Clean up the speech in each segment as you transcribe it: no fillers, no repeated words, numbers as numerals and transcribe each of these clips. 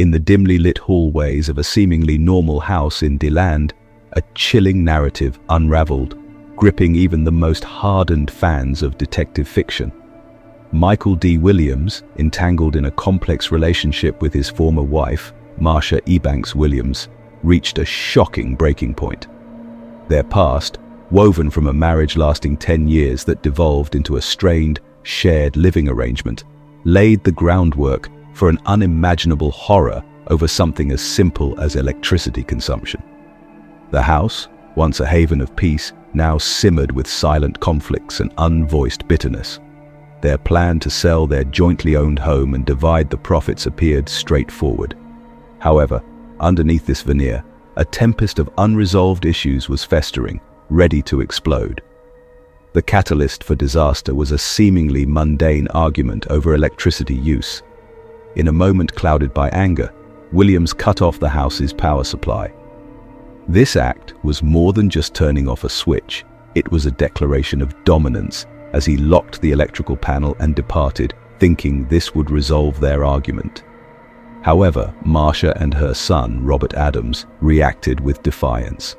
In the dimly lit hallways of a seemingly normal house in DeLand, a chilling narrative unraveled, gripping even the most hardened fans of detective fiction. Michael D. Williams, entangled in a complex relationship with his former wife, Marsha Ebanks-Williams, reached a shocking breaking point. Their past, woven from a marriage lasting 10 years that devolved into a strained, shared living arrangement, laid the groundwork for an unimaginable horror over something as simple as electricity consumption. The house, once a haven of peace, now simmered with silent conflicts and unvoiced bitterness. Their plan to sell their jointly owned home and divide the profits appeared straightforward. However, underneath this veneer, a tempest of unresolved issues was festering, ready to explode. The catalyst for disaster was a seemingly mundane argument over electricity use. In a moment clouded by anger, Williams cut off the house's power supply. This act was more than just turning off a switch. It was a declaration of dominance as he locked the electrical panel and departed, thinking this would resolve their argument. However, Marsha and her son, Robert Adams, reacted with defiance.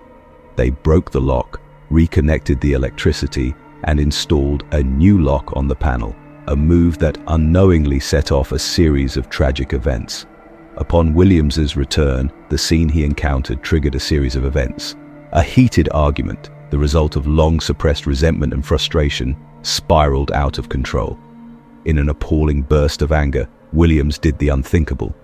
They broke the lock, reconnected the electricity, and installed a new lock on the panel, a move that unknowingly set off a series of tragic events. Upon Williams's return, the scene he encountered triggered a series of events. A heated argument, the result of long-suppressed resentment and frustration, spiraled out of control. In an appalling burst of anger, Williams did the unthinkable.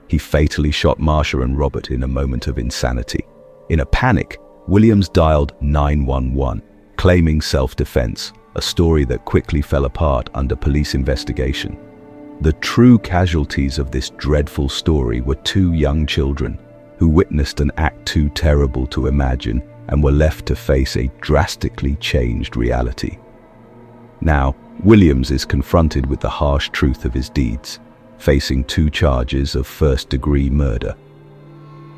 He fatally shot Marsha and Robert in a moment of insanity. In a panic, Williams dialed 911, claiming self-defense, a story that quickly fell apart under police investigation. The true casualties of this dreadful story were two young children who witnessed an act too terrible to imagine and were left to face a drastically changed reality. Now, Williams is confronted with the harsh truth of his deeds, facing 2 charges of first-degree murder.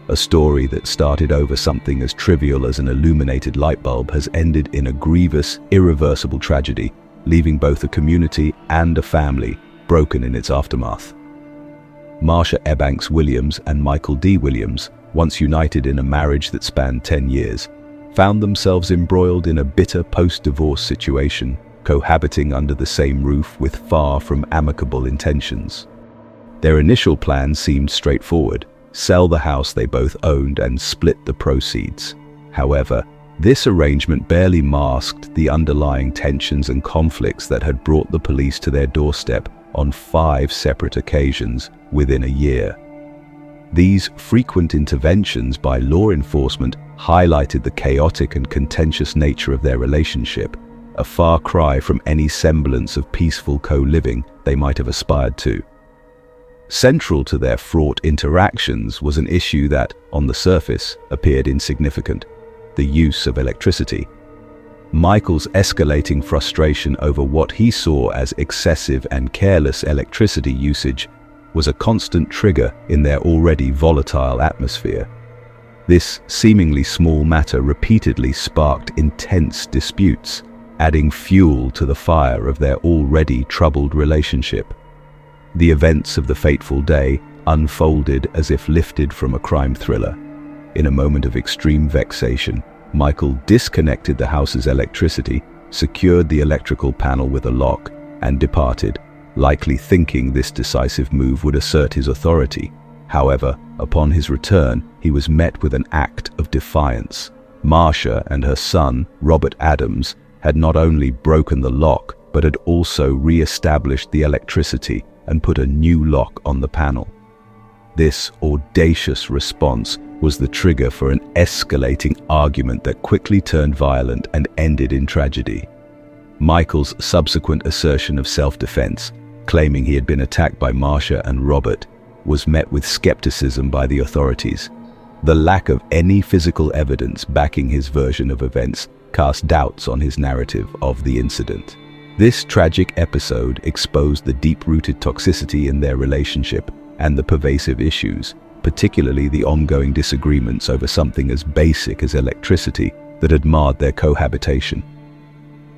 A story that started over something as trivial as an illuminated light bulb has ended in a grievous, irreversible tragedy, leaving both a community and a family broken in its aftermath. Marsha Ebanks-Williams and Michael D. Williams, once united in a marriage that spanned 10 years, found themselves embroiled in a bitter post-divorce situation, cohabiting under the same roof with far from amicable intentions. Their initial plan seemed straightforward: sell the house they both owned and split the proceeds. However, this arrangement barely masked the underlying tensions and conflicts that had brought the police to their doorstep on 5 separate occasions within a year. These frequent interventions by law enforcement highlighted the chaotic and contentious nature of their relationship, a far cry from any semblance of peaceful co-living they might have aspired to. Central to their fraught interactions was an issue that, on the surface, appeared insignificant: the use of electricity. Michael's escalating frustration over what he saw as excessive and careless electricity usage was a constant trigger in their already volatile atmosphere. This seemingly small matter repeatedly sparked intense disputes, adding fuel to the fire of their already troubled relationship. The events of the fateful day unfolded as if lifted from a crime thriller. In a moment of extreme vexation, Michael disconnected the house's electricity, secured the electrical panel with a lock, and departed, likely thinking this decisive move would assert his authority. However, upon his return, he was met with an act of defiance. Marsha and her son, Robert Adams, had not only broken the lock, but had also re-established the electricity and put a new lock on the panel. This audacious response was the trigger for an escalating argument that quickly turned violent and ended in tragedy. Michael's subsequent assertion of self-defense, claiming he had been attacked by Marsha and Robert, was met with skepticism by the authorities. The lack of any physical evidence backing his version of events cast doubts on his narrative of the incident. This tragic episode exposed the deep-rooted toxicity in their relationship and the pervasive issues, particularly the ongoing disagreements over something as basic as electricity, that had marred their cohabitation.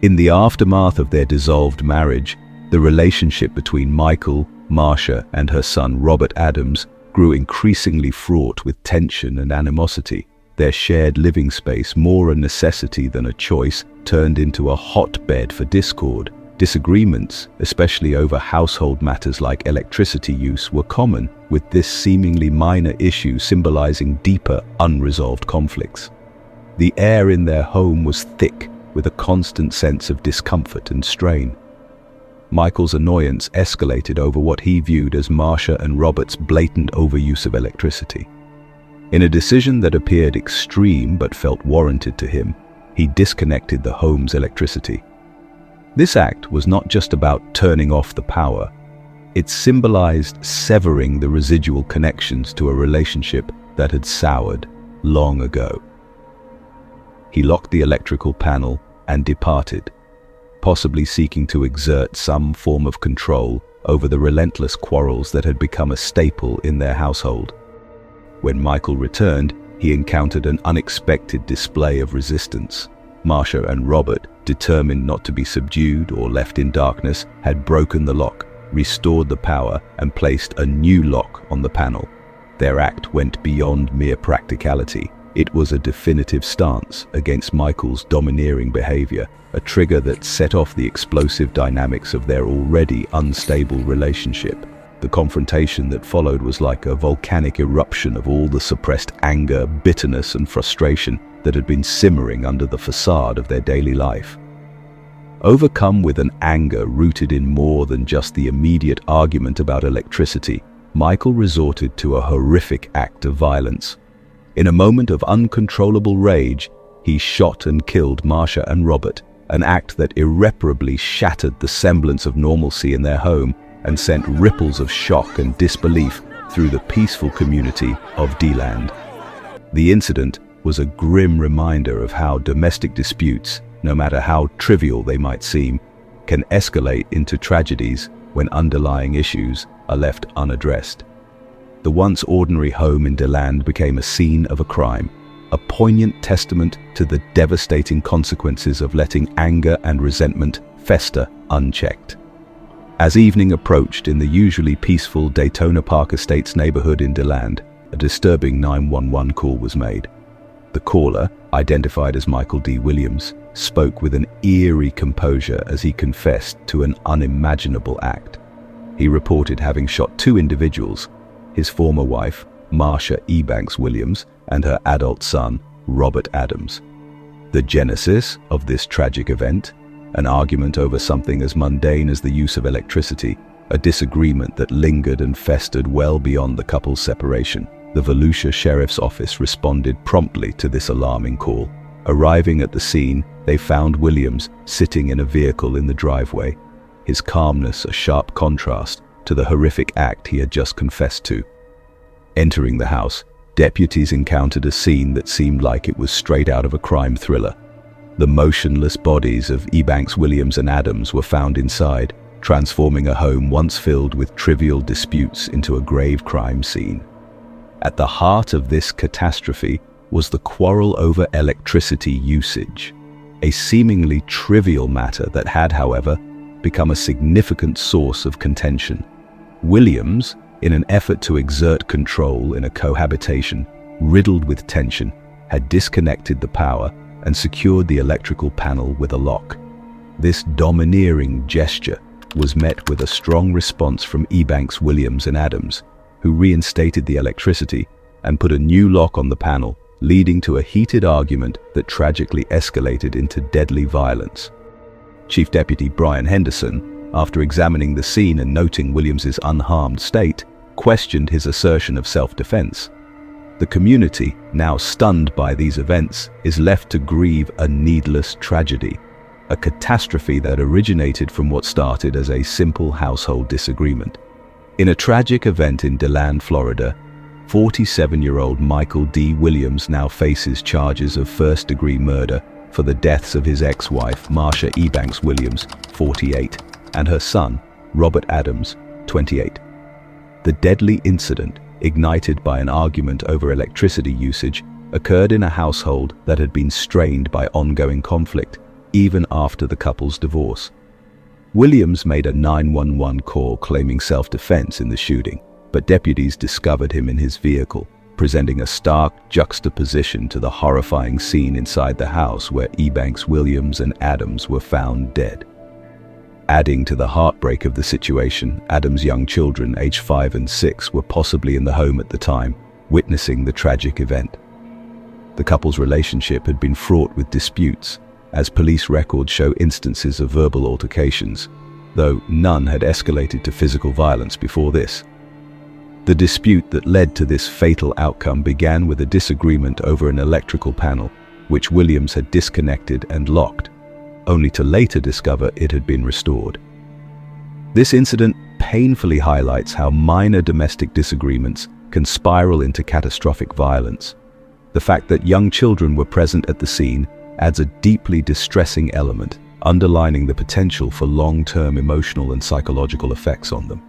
In the aftermath of their dissolved marriage, the relationship between Michael, Marsha, and her son Robert Adams grew increasingly fraught with tension and animosity. Their shared living space, more a necessity than a choice, turned into a hotbed for discord. Disagreements, especially over household matters like electricity use, were common, with this seemingly minor issue symbolizing deeper, unresolved conflicts. The air in their home was thick, with a constant sense of discomfort and strain. Michael's annoyance escalated over what he viewed as Marsha and Robert's blatant overuse of electricity. In a decision that appeared extreme but felt warranted to him, he disconnected the home's electricity. This act was not just about turning off the power. It symbolized severing the residual connections to a relationship that had soured long ago. He locked the electrical panel and departed, possibly seeking to exert some form of control over the relentless quarrels that had become a staple in their household. When Michael returned, he encountered an unexpected display of resistance. Marsha and Robert, determined not to be subdued or left in darkness, had broken the lock, restored the power, and placed a new lock on the panel. Their act went beyond mere practicality. It was a definitive stance against Michael's domineering behavior, a trigger that set off the explosive dynamics of their already unstable relationship. The confrontation that followed was like a volcanic eruption of all the suppressed anger, bitterness, and frustration that had been simmering under the facade of their daily life. Overcome with an anger rooted in more than just the immediate argument about electricity, Michael resorted to a horrific act of violence. In a moment of uncontrollable rage, he shot and killed Marsha and Robert, an act that irreparably shattered the semblance of normalcy in their home and sent ripples of shock and disbelief through the peaceful community of DeLand. The incident was a grim reminder of how domestic disputes, no matter how trivial they might seem, can escalate into tragedies when underlying issues are left unaddressed. The once ordinary home in DeLand became a scene of a crime, a poignant testament to the devastating consequences of letting anger and resentment fester unchecked. As evening approached in the usually peaceful Daytona Park Estates neighborhood in DeLand, a disturbing 911 call was made. The caller, identified as Michael D. Williams, spoke with an eerie composure as he confessed to an unimaginable act. He reported having shot two individuals, his former wife, Marsha Ebanks-Williams, and her adult son, Robert Adams. The genesis of this tragic event, an argument over something as mundane as the use of electricity, a disagreement that lingered and festered well beyond the couple's separation. The Volusia Sheriff's Office responded promptly to this alarming call. Arriving at the scene, they found Williams sitting in a vehicle in the driveway, his calmness a sharp contrast to the horrific act he had just confessed to. Entering the house, deputies encountered a scene that seemed like it was straight out of a crime thriller. The motionless bodies of Ebanks-Williams and Adams were found inside, transforming a home once filled with trivial disputes into a grave crime scene. At the heart of this catastrophe was the quarrel over electricity usage, a seemingly trivial matter that had, however, become a significant source of contention. Williams, in an effort to exert control in a cohabitation riddled with tension, had disconnected the power and secured the electrical panel with a lock. This domineering gesture was met with a strong response from Ebanks-Williams and Adams, who reinstated the electricity and put a new lock on the panel, leading to a heated argument that tragically escalated into deadly violence. Chief Deputy Brian Henderson, after examining the scene and noting Williams's unharmed state, questioned his assertion of self-defense. The community, now stunned by these events, is left to grieve a needless tragedy, a catastrophe that originated from what started as a simple household disagreement. In a tragic event in DeLand, Florida, 47-year-old Michael D. Williams now faces charges of first-degree murder for the deaths of his ex-wife, Marsha Ebanks-Williams, 48, and her son, Robert Adams, 28. The deadly incident, ignited by an argument over electricity usage, occurred in a household that had been strained by ongoing conflict, even after the couple's divorce. Williams made a 911 call claiming self-defense in the shooting, but deputies discovered him in his vehicle, presenting a stark juxtaposition to the horrifying scene inside the house where Ebanks-Williams and Adams were found dead. Adding to the heartbreak of the situation, Adams' young children, aged 5 and 6, were possibly in the home at the time, witnessing the tragic event. The couple's relationship had been fraught with disputes, as police records show instances of verbal altercations, though none had escalated to physical violence before this. The dispute that led to this fatal outcome began with a disagreement over an electrical panel, which Williams had disconnected and locked, only to later discover it had been restored. This incident painfully highlights how minor domestic disagreements can spiral into catastrophic violence. The fact that young children were present at the scene adds a deeply distressing element, underlining the potential for long-term emotional and psychological effects on them.